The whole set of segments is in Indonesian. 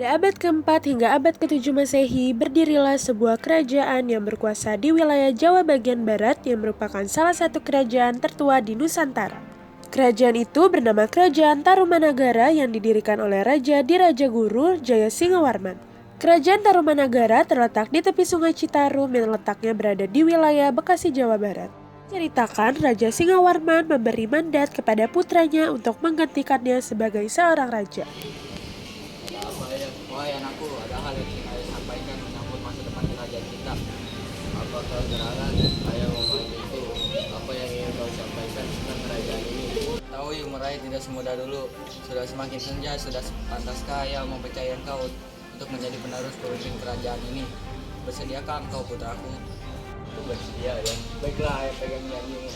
Pada abad keempat hingga abad ke-7 Masehi, berdirilah sebuah kerajaan yang berkuasa di wilayah Jawa bagian barat yang merupakan salah satu kerajaan tertua di Nusantara. Kerajaan itu bernama Kerajaan Tarumanagara yang didirikan oleh Raja Dirajaguru Jaya Singawarman. Kerajaan Tarumanagara terletak di tepi Sungai Citarum yang letaknya berada di wilayah Bekasi, Jawa Barat. Ceritakan Raja Singawarman memberi mandat kepada putranya untuk menggantikannya sebagai seorang raja. Wahai anakku, ada hal yang ingin ayah sampaikan menyangkut masa depan kerajaan kita. Apakah gerangan ayah membantu apa yang ingin kau sampaikan tentang kerajaan ini? Tahu yang meraih tidak semudah dulu. Sudah semakin senja, sudah pantaskah ayah mempercayai engkau untuk menjadi penerus pemimpin kerajaan ini? Bersediakah engkau putraku? Aku bersedia ya. Baiklah, ayah pegang janjimu.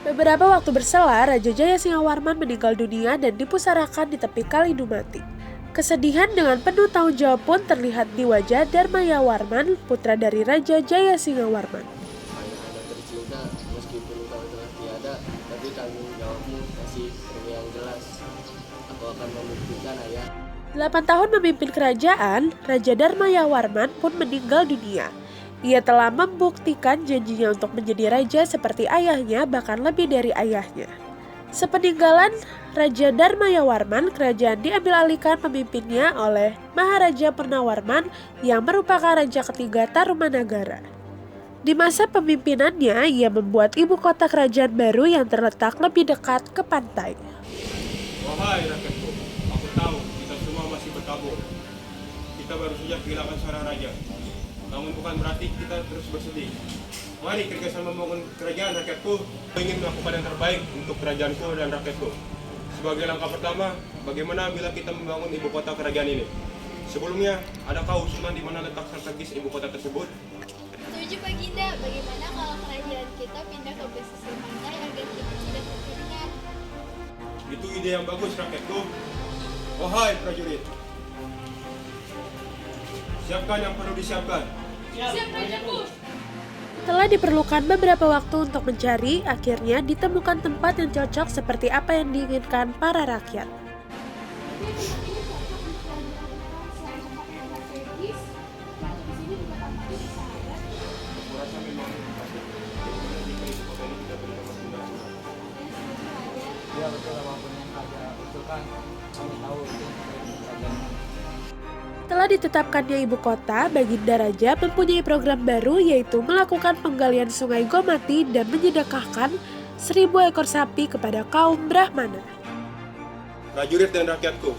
Beberapa waktu berselang, Raja Jaya Singawarman meninggal dunia dan dipusarakan di tepi Kali Dumati. Kesedihan dengan penuh tanggung jawab pun terlihat di wajah Darmayawarman, putra dari Raja Jaya Singawarman. Ayah ada tercinta, meskipun kau telah tiada, tapi tanggung jawabmu masih yang jelas. Aku akan membuktikan ayah. 8 tahun memimpin kerajaan, Raja Darmayawarman pun meninggal dunia. Ia telah membuktikan janjinya untuk menjadi raja seperti ayahnya, bahkan lebih dari ayahnya. Sepeninggalan Raja Darmayawarman, kerajaan diambil alihkan pemimpinnya oleh Maharaja Purnawarman yang merupakan raja ketiga Tarumanagara. Di masa pemimpinannya, ia membuat ibu kota kerajaan baru yang terletak lebih dekat ke pantai. Wahai rakyatku, aku tahu kita semua masih berkabung. Kita baru saja kehilangan seorang raja. Namun bukan berarti kita terus bersedih. Mari kerjasama membangun kerajaan rakyatku. Aku ingin melakukan yang terbaik untuk kerajaanku dan rakyatku. Sebagai langkah pertama, bagaimana bila kita membangun ibu kota kerajaan ini? Sebelumnya, adakah usulan di mana letak strategis ibu kota tersebut? Setuju Pak Ginda, bagaimana kalau kerajaan kita pindah ke pesisir pantai agar kita tidak kekeringan? Itu ide yang bagus rakyatku. Wahai prajurit, siapkan yang perlu disiapkan. Siap Rajaku! Setelah diperlukan beberapa waktu untuk mencari, akhirnya ditemukan tempat yang cocok seperti apa yang diinginkan para rakyat. Aku rasa memang pasti bagaimana jika ibu kota ini kita beri nama Sunda. Ya betul, apapun yang ayah usulkan, kami tahu itu kerajaan. Setelah ditetapkannya ibu kota, Baginda Raja mempunyai program baru yaitu melakukan penggalian sungai Gomati dan menyedekahkan 1.000 ekor sapi kepada kaum Brahmana. Prajurit dan rakyatku,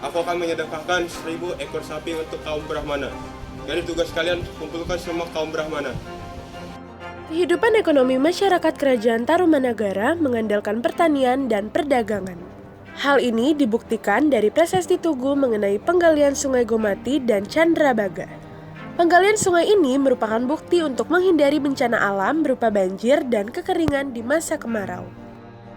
aku akan menyedekahkan 1.000 ekor sapi untuk kaum Brahmana. Jadi tugas kalian kumpulkan semua kaum Brahmana. Kehidupan ekonomi masyarakat kerajaan Tarumanagara mengandalkan pertanian dan perdagangan. Hal ini dibuktikan dari prasasti Tugu mengenai penggalian sungai Gomati dan Candrabaga. Penggalian sungai ini merupakan bukti untuk menghindari bencana alam berupa banjir dan kekeringan di masa kemarau.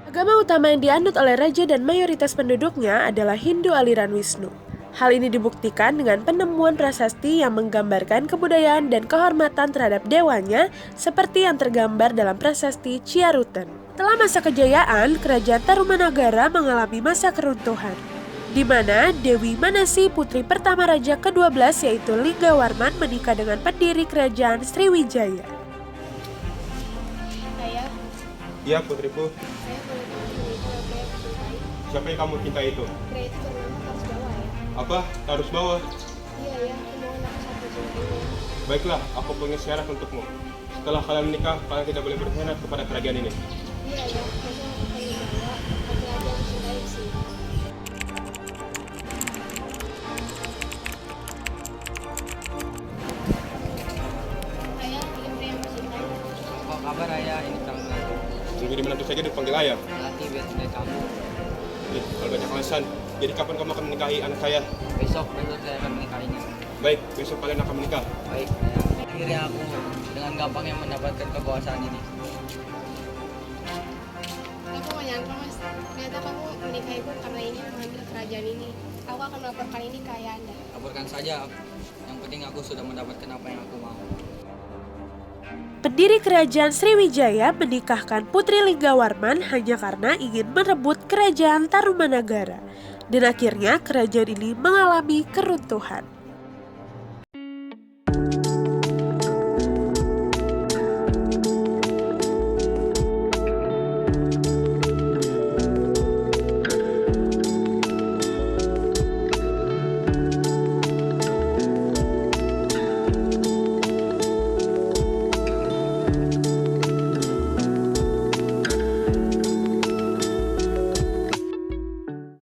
Agama utama yang dianut oleh raja dan mayoritas penduduknya adalah Hindu aliran Wisnu. Hal ini dibuktikan dengan penemuan prasasti yang menggambarkan kebudayaan dan kehormatan terhadap dewanya seperti yang tergambar dalam prasasti Ciarutan. Setelah masa kejayaan, kerajaan Tarumanagara mengalami masa keruntuhan, di mana Dewi Manasi, putri pertama raja ke-12 yaitu Linggawarman menikah dengan pendiri kerajaan Sriwijaya. Ayah, Iya putriku, saya boleh tahu cerita apa yang mencintai? siapa yang kamu cintai itu? Pria itu bernama Tarus Bawa ya? Apa? Harus bawa? Iya ya, aku mohon aku sampai cintainya. Baiklah, aku punya syarat untukmu. Setelah kalian menikah, kalian tidak boleh berkhianat kepada kerajaan ini. Iya ya, saya akan bawa laki-laki yang dicintai sih. Ayah, ini pria yang mencintai. Apa kabar ayah? Ini kamu Tunggu di menantu saja dipanggil ayah. nanti biar tidak kamu. Kalau banyak alasan, jadi kapan kamu akan menikahi anak saya? Besok saya akan menikahinya. Baik, besok kalian akan menikah. Baik, akhirnya aku dengan gampangnya mendapatkan kekuasaan ini. Aku gak nyangka mas, ternyata kamu menikahiku karena ini mengambil kerajaan ini. Aku akan melaporkan ini ke ayah anda. Laporkan saja, yang penting aku sudah mendapatkan apa yang aku mau. Pendiri kerajaan Sriwijaya menikahkan Putri Linggawarman hanya karena ingin merebut kerajaan Tarumanagara. Dan akhirnya kerajaan ini mengalami keruntuhan.